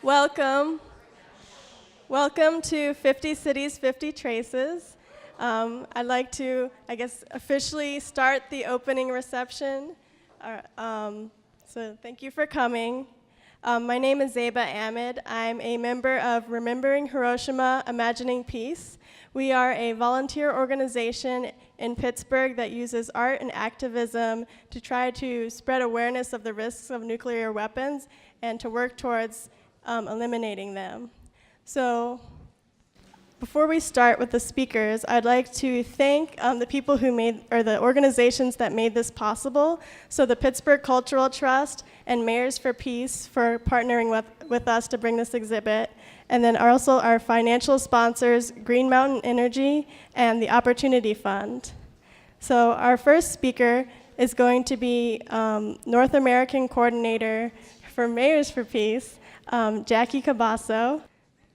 Welcome. Welcome to 50 Cities, 50 Traces. I'd like to, officially start the opening reception. So thank you for coming. My name is Zeba Ahmed. I'm a member of Remembering Hiroshima, Imagining Peace. We are a volunteer organization in Pittsburgh that uses art and activism to try to spread awareness of the risks of nuclear weapons and to work towards eliminating them. So before we start with the speakers, I'd like to thank the people who made, or the organizations that made this possible. So the Pittsburgh Cultural Trust and Mayors for Peace for partnering with us to bring this exhibit. And then also our financial sponsors, Green Mountain Energy and the Opportunity Fund. So our first speaker is going to be North American Coordinator for Mayors for Peace, Jackie Cabasso.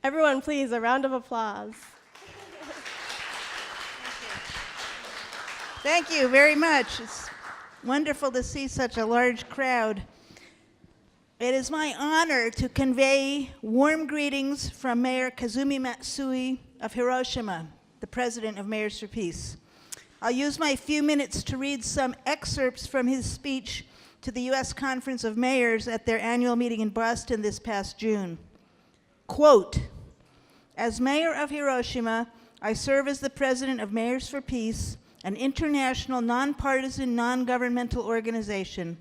Everyone, please, a round of applause. Thank you very much. It's wonderful to see such a large crowd. It is my honor to convey warm greetings from Mayor Kazumi Matsui of Hiroshima, the president of Mayors for Peace. I'll use my few minutes to read some excerpts from his speech to the U.S. Conference of Mayors at their annual meeting in Boston this past June. Quote, "As mayor of Hiroshima, I serve as the president of Mayors for Peace, an international, nonpartisan, non-governmental organization.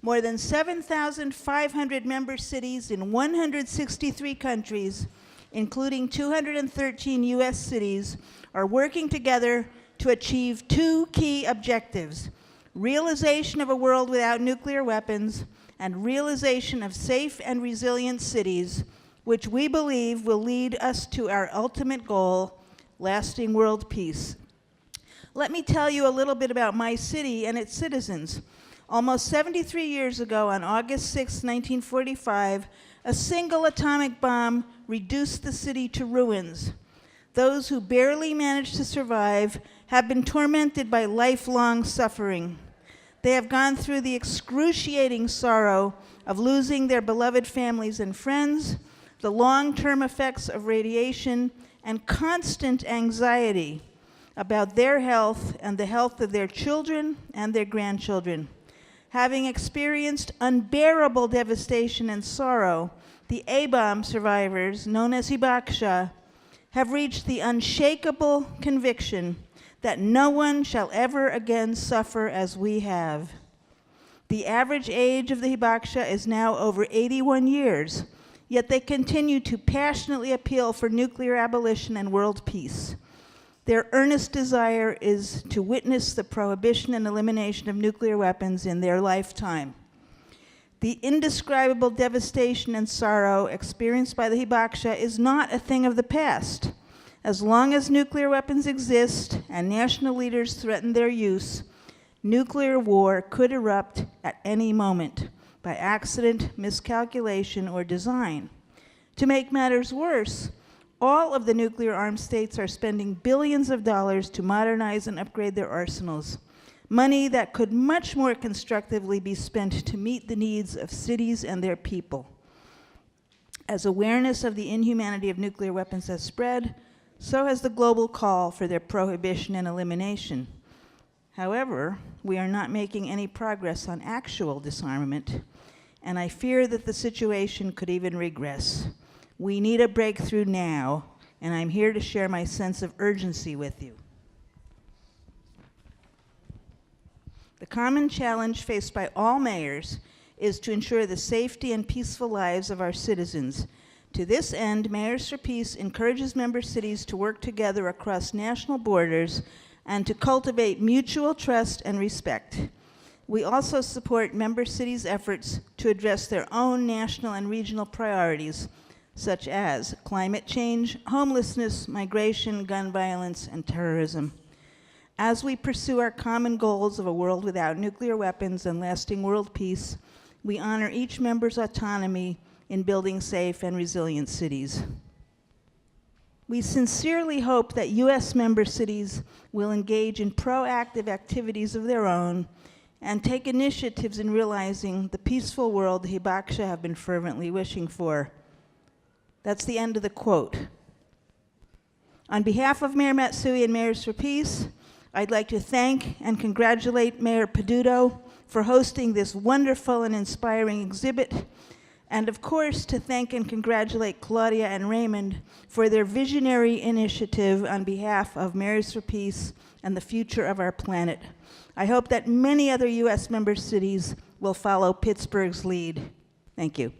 More than 7,500 member cities in 163 countries, including 213 U.S. cities, are working together to achieve two key objectives: realization of a world without nuclear weapons and realization of safe and resilient cities, which we believe will lead us to our ultimate goal, lasting world peace." Let me tell you a little bit about my city and its citizens. Almost 73 years ago, on August 6, 1945, a single atomic bomb reduced the city to ruins. Those who barely managed to survive have been tormented by lifelong suffering. They have gone through the excruciating sorrow of losing their beloved families and friends, the long-term effects of radiation, and constant anxiety about their health and the health of their children and their grandchildren. Having experienced unbearable devastation and sorrow, the A-bomb survivors, known as hibakusha, have reached the unshakable conviction that no one shall ever again suffer as we have. The average age of the hibakusha is now over 81 years, yet they continue to passionately appeal for nuclear abolition and world peace. Their earnest desire is to witness the prohibition and elimination of nuclear weapons in their lifetime. The indescribable devastation and sorrow experienced by the hibakusha is not a thing of the past. As long as nuclear weapons exist and national leaders threaten their use, nuclear war could erupt at any moment by accident, miscalculation, or design. To make matters worse, all of the nuclear-armed states are spending billions of dollars to modernize and upgrade their arsenals, money that could much more constructively be spent to meet the needs of cities and their people. As awareness of the inhumanity of nuclear weapons has spread, so has the global call for their prohibition and elimination. However, we are not making any progress on actual disarmament, and I fear that the situation could even regress. We need a breakthrough now, and I'm here to share my sense of urgency with you. The common challenge faced by all mayors is to ensure the safety and peaceful lives of our citizens. To this end, Mayors for Peace encourages member cities to work together across national borders and to cultivate mutual trust and respect. We also support member cities' efforts to address their own national and regional priorities, such as climate change, homelessness, migration, gun violence, and terrorism. As we pursue our common goals of a world without nuclear weapons and lasting world peace, we honor each member's autonomy in building safe and resilient cities. We sincerely hope that U.S. member cities will engage in proactive activities of their own and take initiatives in realizing the peaceful world the hibakusha have been fervently wishing for. That's the end of the quote. On behalf of Mayor Matsui and Mayors for Peace, I'd like to thank and congratulate Mayor Peduto for hosting this wonderful and inspiring exhibit, and of course to thank and congratulate Klaudia and Raimund for their visionary initiative on behalf of Mayors for Peace and the future of our planet. I hope that many other U.S. member cities will follow Pittsburgh's lead. Thank you.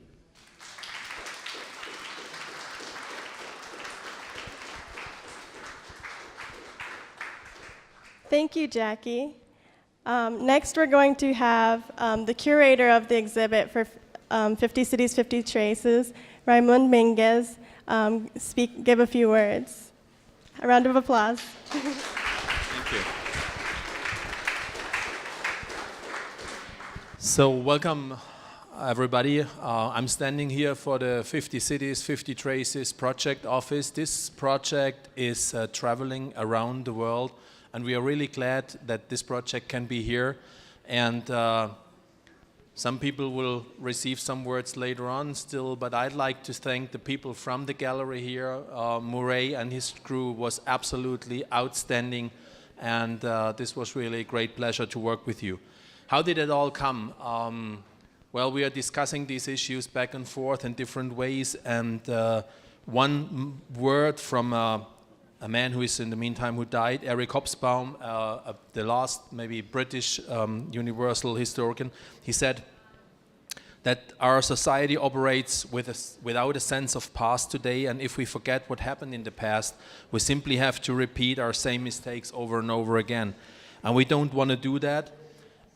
Thank you, Jackie. Next, we're going to have the curator of the exhibit for 50 Cities, 50 Traces, Raimund Menges, give a few words. A round of applause. Thank you. So welcome, everybody. I'm standing here for the 50 Cities, 50 Traces project office. This project is traveling around the world, and we are really glad that this project can be here. And some people will receive some words later on still, but I'd like to thank the people from the gallery here. Murray and his crew was absolutely outstanding, and this was really a great pleasure to work with you. How did it all come? Well, we are discussing these issues back and forth in different ways, and one word from a man who is in the meantime who died, Eric Hobsbawm, the last maybe British universal historian, he said that our society operates without a sense of past today, and if we forget what happened in the past, we simply have to repeat our same mistakes over and over again. And we don't want to do that.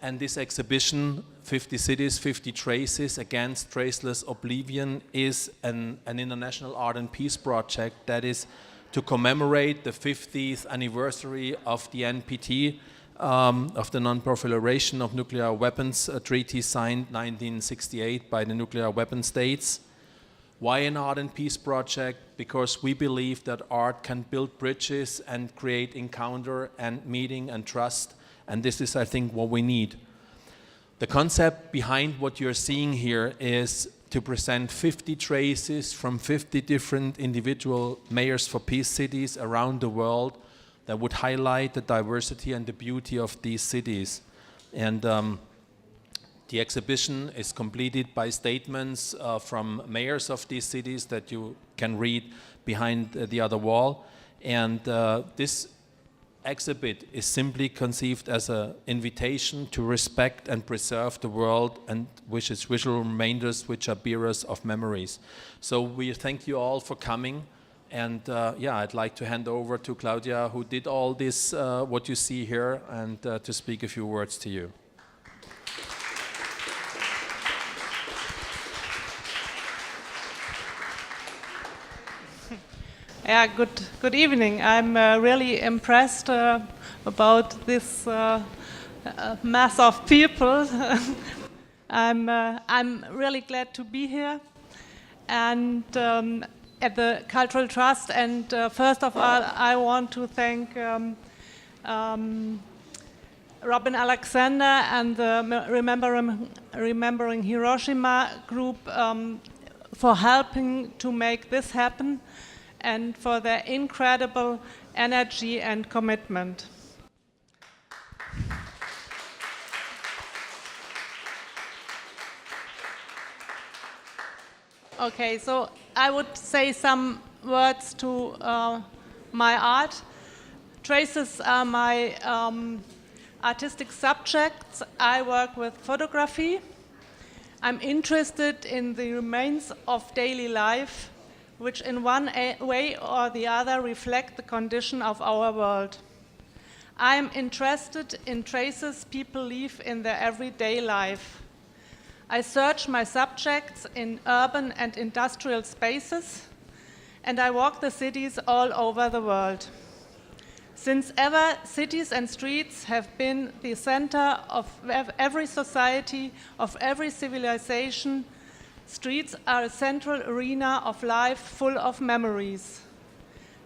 And this exhibition, 50 Cities, 50 Traces Against Traceless Oblivion, is an international art and peace project that is to commemorate the 50th anniversary of the NPT, of the Non-Proliferation of Nuclear Weapons Treaty signed 1968 by the nuclear weapon states. Why an art and peace project? Because we believe that art can build bridges and create encounter and meeting and trust, and this is, I think, what we need. The concept behind what you're seeing here is to present 50 traces from 50 different individual mayors for peace cities around the world that would highlight the diversity and the beauty of these cities. And the exhibition is completed by statements from mayors of these cities that you can read behind the other wall. And this exhibit is simply conceived as an invitation to respect and preserve the world, and which is visual reminders which are bearers of memories. So we thank you all for coming, and yeah, I'd like to hand over to Klaudia, who did all this, what you see here, and to speak a few words to you. Yeah, good evening. I'm really impressed about this mass of people. I'm really glad to be here, and at the Cultural Trust. And first of all, I want to thank Robin Alexander and the Remembering Hiroshima group for helping to make this happen, and for their incredible energy and commitment. Okay, so I would say some words to my art. Traces are my artistic subjects. I work with photography. I'm interested in the remains of daily life, which in one way or the other reflect the condition of our world. I am interested in traces people leave in their everyday life. I search my subjects in urban and industrial spaces, and I walk the cities all over the world. Since ever, cities and streets have been the center of every society, of every civilization. Streets are a central arena of life full of memories.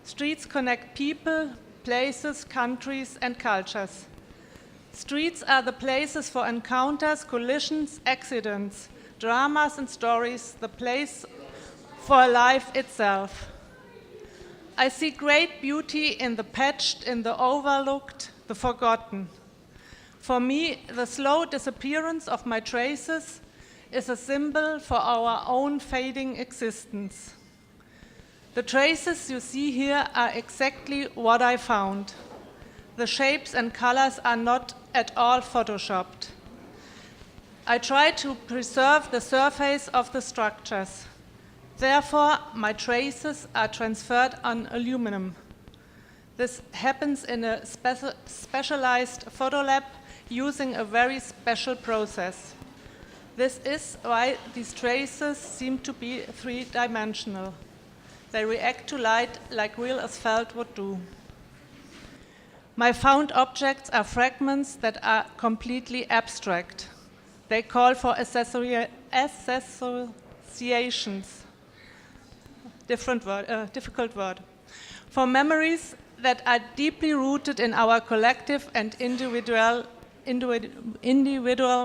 Streets connect people, places, countries, and cultures. Streets are the places for encounters, collisions, accidents, dramas, and stories, the place for life itself. I see great beauty in the patched, in the overlooked, the forgotten. For me, the slow disappearance of my traces is a symbol for our own fading existence. The traces you see here are exactly what I found. The shapes and colors are not at all photoshopped. I try to preserve the surface of the structures. Therefore, my traces are transferred on aluminum. This happens in a specialized photo lab using a very special process. This is why these traces seem to be three-dimensional. They react to light like real asphalt would do. My found objects are fragments that are completely abstract. They call for associations. Difficult word. For memories that are deeply rooted in our collective and individual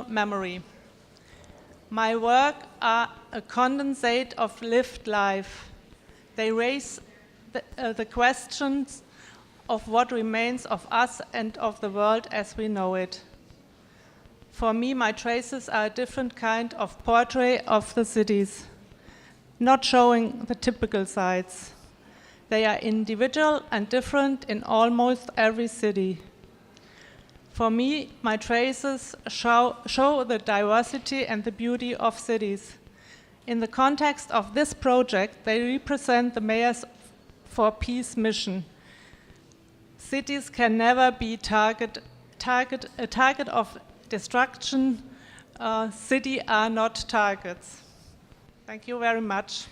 memory. My work are a condensate of lived life. They raise the questions of what remains of us and of the world as we know it. For me, my traces are a different kind of portrait of the cities, not showing the typical sides. They are individual and different in almost every city. For me, my traces show the diversity and the beauty of cities. In the context of this project, they represent the Mayors for Peace mission. Cities can never be a target of destruction. Cities are not targets. Thank you very much.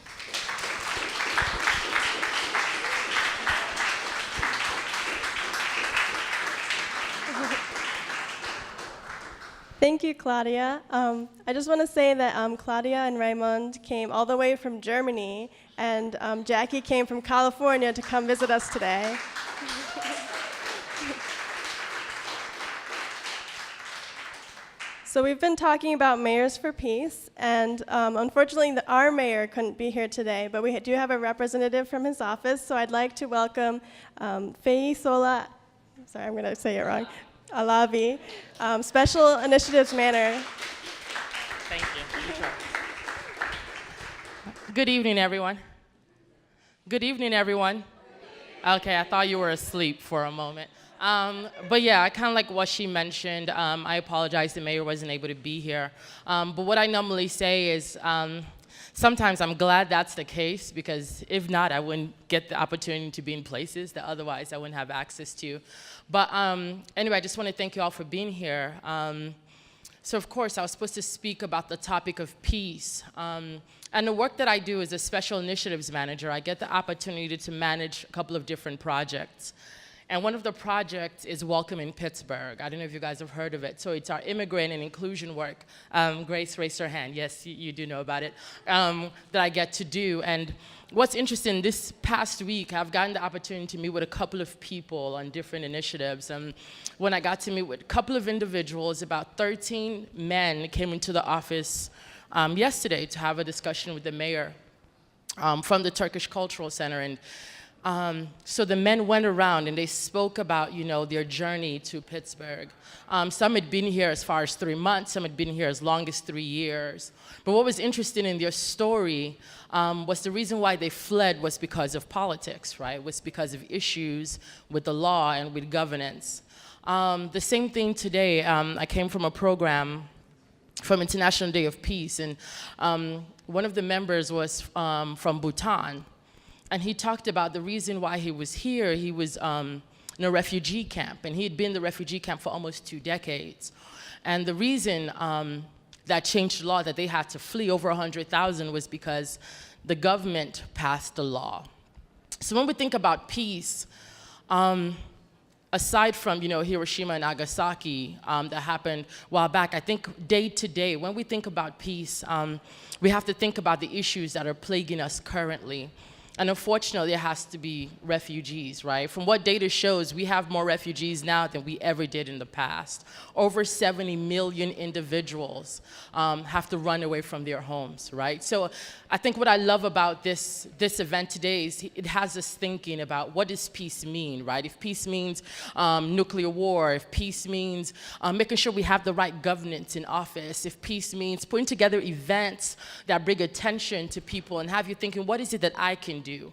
Thank you, Klaudia. I just want to say that Klaudia and Raimund came all the way from Germany, and Jackie came from California to come visit us today. So we've been talking about Mayors for Peace, and unfortunately our mayor couldn't be here today, but we do have a representative from his office, so I'd like to welcome Feyisola, sorry, I'm going to say it wrong, Alabi, Special Initiatives Manager. Thank you. Good evening, everyone. Good evening, everyone. Okay, I thought you were asleep for a moment. But yeah, kind of like what she mentioned, I apologize the mayor wasn't able to be here. But what I normally say is sometimes I'm glad that's the case, because if not, I wouldn't get the opportunity to be in places that otherwise I wouldn't have access to. But anyway, I just want to thank you all for being here. So of course, I was supposed to speak about the topic of peace. And the work that I do as a special initiatives manager, I get the opportunity to manage a couple of different projects. And one of the projects is Welcome in Pittsburgh. I don't know if you guys have heard of it. So it's our immigrant and inclusion work. Grace raised her hand. Yes, you do know about it. That I get to do. And what's interesting, this past week, I've gotten the opportunity to meet with a couple of people on different initiatives. And when I got to meet with a couple of individuals, about 13 men came into the office yesterday to have a discussion with the mayor from the Turkish Cultural Center. And so the men went around and they spoke about, their journey to Pittsburgh. Some had been here as far as 3 months, some had been here as long as 3 years. But what was interesting in their story was the reason why they fled was because of politics, right? Was because of issues with the law and with governance. The same thing today, I came from a program from International Day of Peace, and one of the members was from Bhutan. And he talked about the reason why he was here. He was in a refugee camp, and he had been in the refugee camp for almost 2 decades. And the reason that changed the law, that they had to flee over 100,000, was because the government passed the law. So when we think about peace, aside from Hiroshima and Nagasaki that happened a while back, I think day to day, when we think about peace, we have to think about the issues that are plaguing us currently. And unfortunately, it has to be refugees, right? From what data shows, we have more refugees now than we ever did in the past. Over 70 million individuals have to run away from their homes, right? So I think what I love about this event today is it has us thinking about what does peace mean, right? If peace means nuclear war, if peace means making sure we have the right governance in office, if peace means putting together events that bring attention to people and have you thinking, what is it that I can do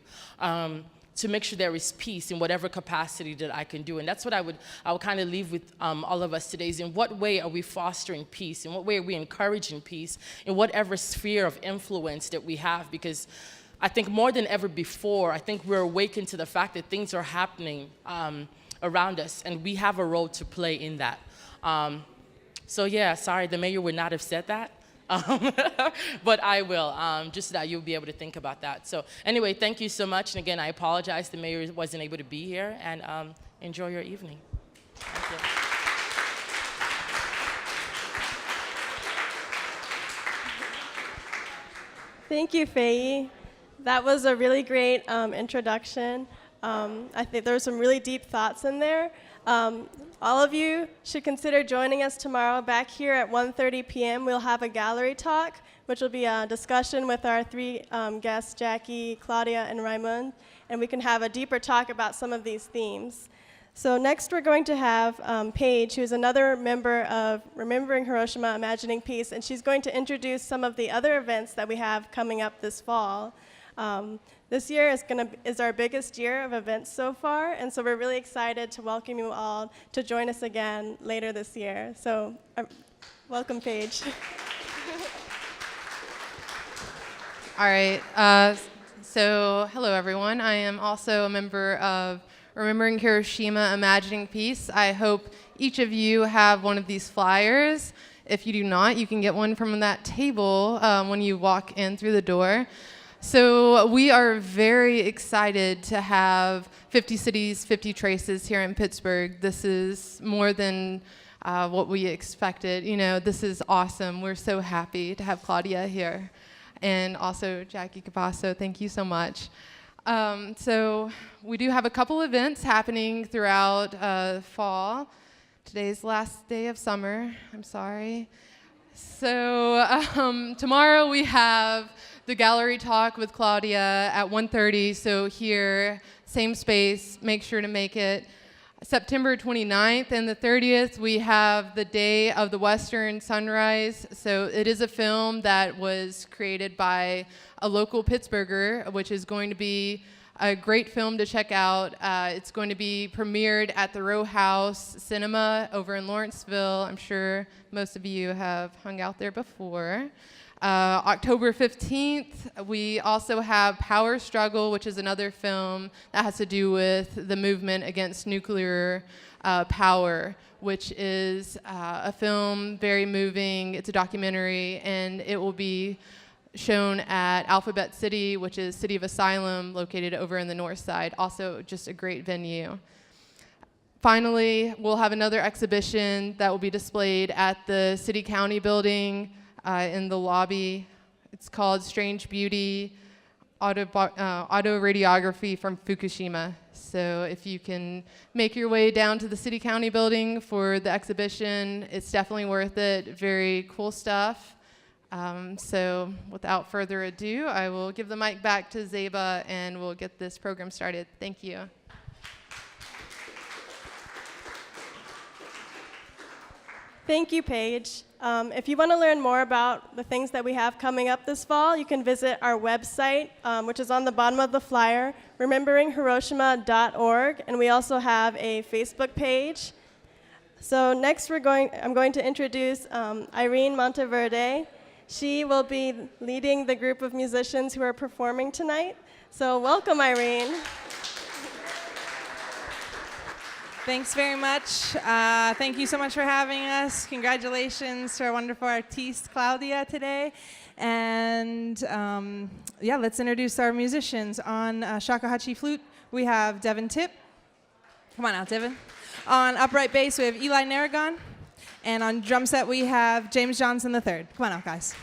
to make sure there is peace in whatever capacity that I can do. And that's what I would kind of leave with all of us today is in what way are we fostering peace? In what way are we encouraging peace? In whatever sphere of influence that we have? Because I think more than ever before, I think we're awakened to the fact that things are happening around us and we have a role to play in that. So yeah, sorry, the mayor would not have said that. But I will, just so that you'll be able to think about that. So anyway, thank you so much. And again, I apologize the mayor wasn't able to be here. And enjoy your evening. Thank you. Thank you, Faye. That was a really great introduction. I think there were some really deep thoughts in there. All of you should consider joining us tomorrow back here at 1:30 p.m. We'll have a gallery talk, which will be a discussion with our three guests, Jackie, Klaudia, and Raimund, and we can have a deeper talk about some of these themes. So next we're going to have Paige, who's another member of Remembering Hiroshima, Imagining Peace, and she's going to introduce some of the other events that we have coming up this fall. This year is our biggest year of events so far, and so we're really excited to welcome you all to join us again later this year. So welcome, Paige. All right, so hello everyone. I am also a member of Remembering Hiroshima, Imagining Peace. I hope each of you have one of these flyers. If you do not, you can get one from that table when you walk in through the door. So we are very excited to have 50 Cities, 50 Traces here in Pittsburgh. This is more than what we expected. You know, this is awesome. We're so happy to have Klaudia here. And also Jackie Cabasso, thank you so much. So we do have a couple events happening throughout fall. Today's the last day of summer, I'm sorry. So tomorrow we have the gallery talk with Klaudia at 1:30, so here, same space, make sure to make it. September 29th and the 30th, we have the Day of the Western Sunrise. So it is a film that was created by a local Pittsburgher, which is going to be a great film to check out. It's going to be premiered at the Row House Cinema over in Lawrenceville. I'm sure most of you have hung out there before. October 15th, we also have Power Struggle, which is another film that has to do with the movement against nuclear power, which is a film, very moving. It's a documentary, and it will be shown at Alphabet City, which is City of Asylum, located over in the north side. Also, just a great venue. Finally, we'll have another exhibition that will be displayed at the City County building in the lobby. It's called Strange Beauty, Autoradiography from Fukushima. So if you can make your way down to the City County building for the exhibition, it's definitely worth it. Very cool stuff. So without further ado, I will give the mic back to Zeba and we'll get this program started. Thank you. Thank you, Paige. If you want to learn more about the things that we have coming up this fall, you can visit our website, which is on the bottom of the flyer, rememberinghiroshima.org, and we also have a Facebook page. So next I'm going to introduce Irene Monteverde. She will be leading the group of musicians who are performing tonight. So welcome, Irene. Thanks very much. Thank you so much for having us. Congratulations to our wonderful artiste, Klaudia, today. And yeah, let's introduce our musicians. On shakuhachi flute, we have Devin Tipp. Come on out, Devin. On upright bass, we have Eli Naragon. And on drum set, we have James Johnson III. Come on out, guys.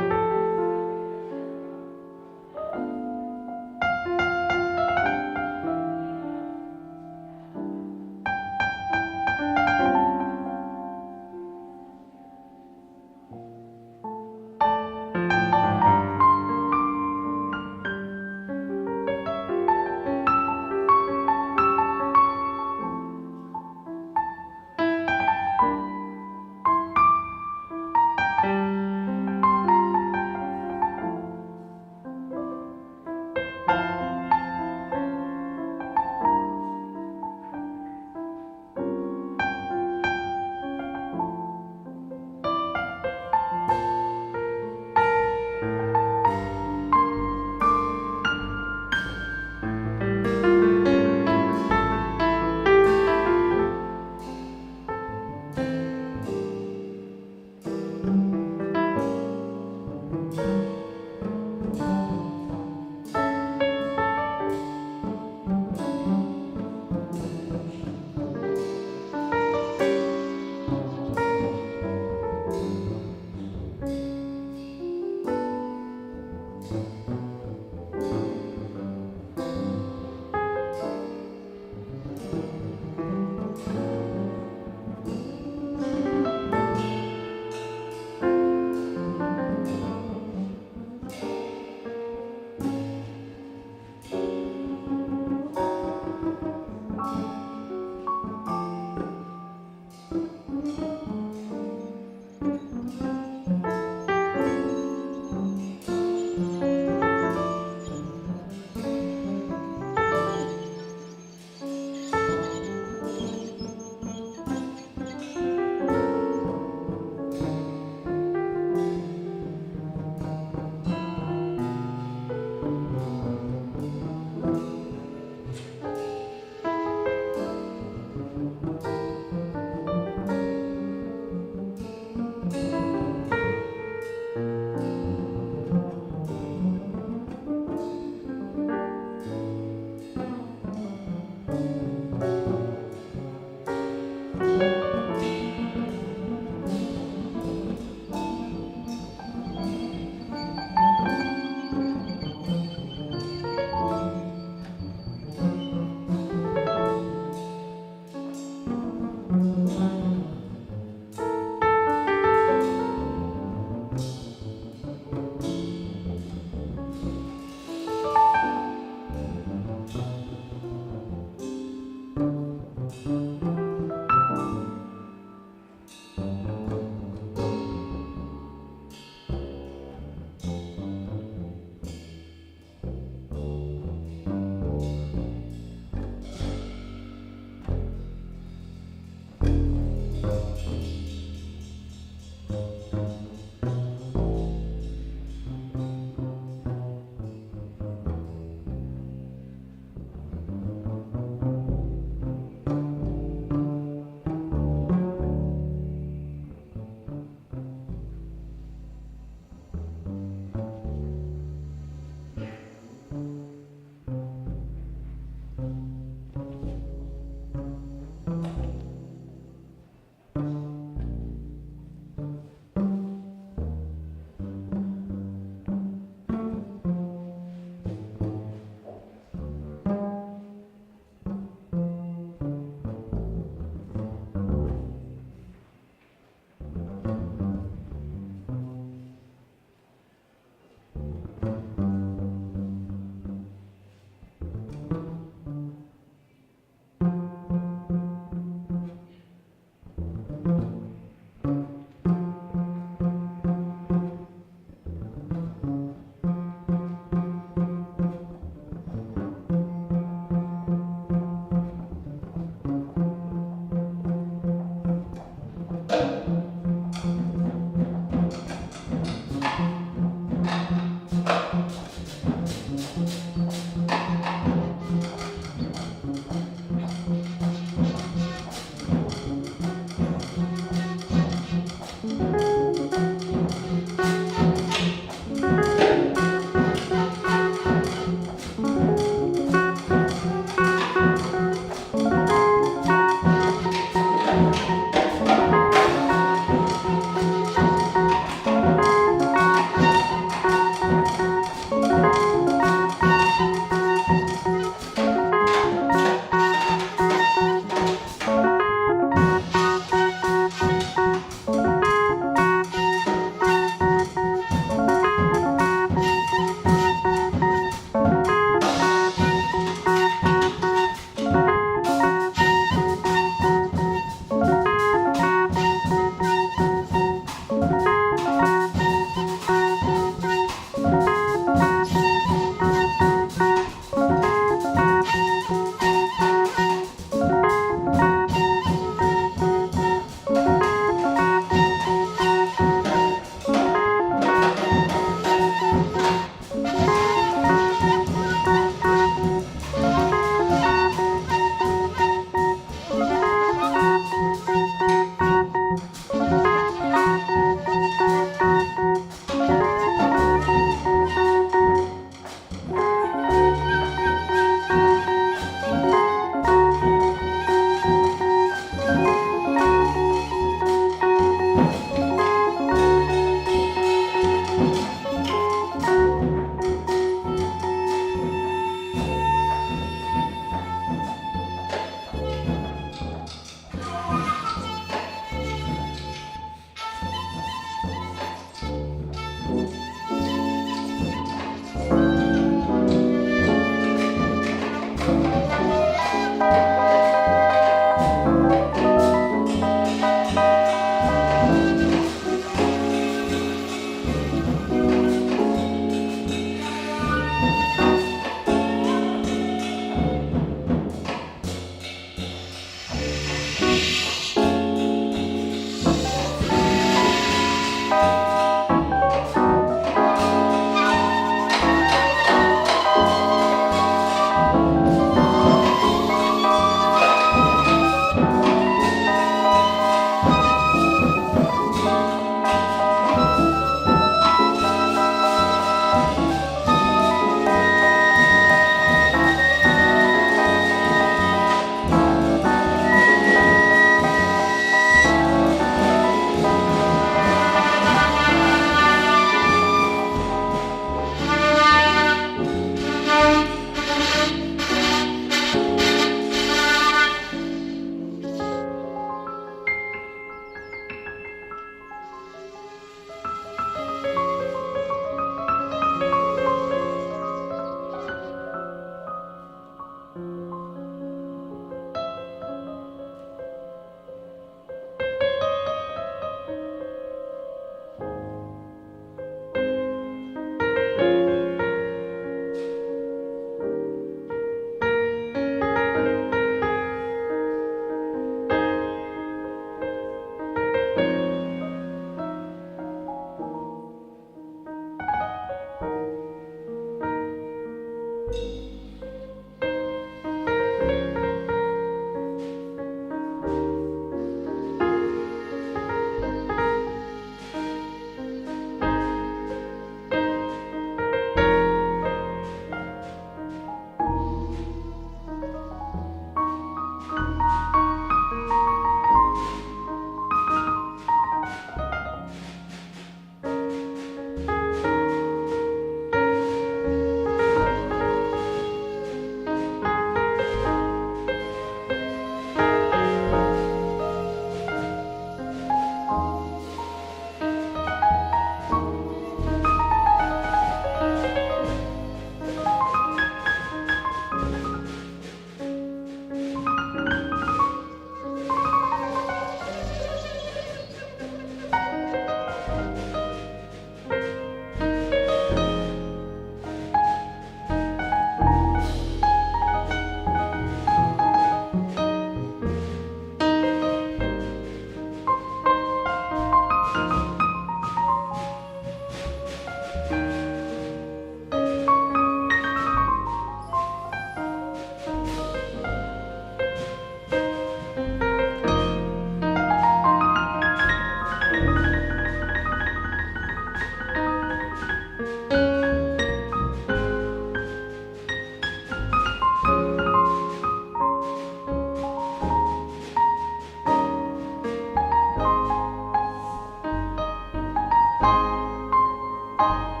you.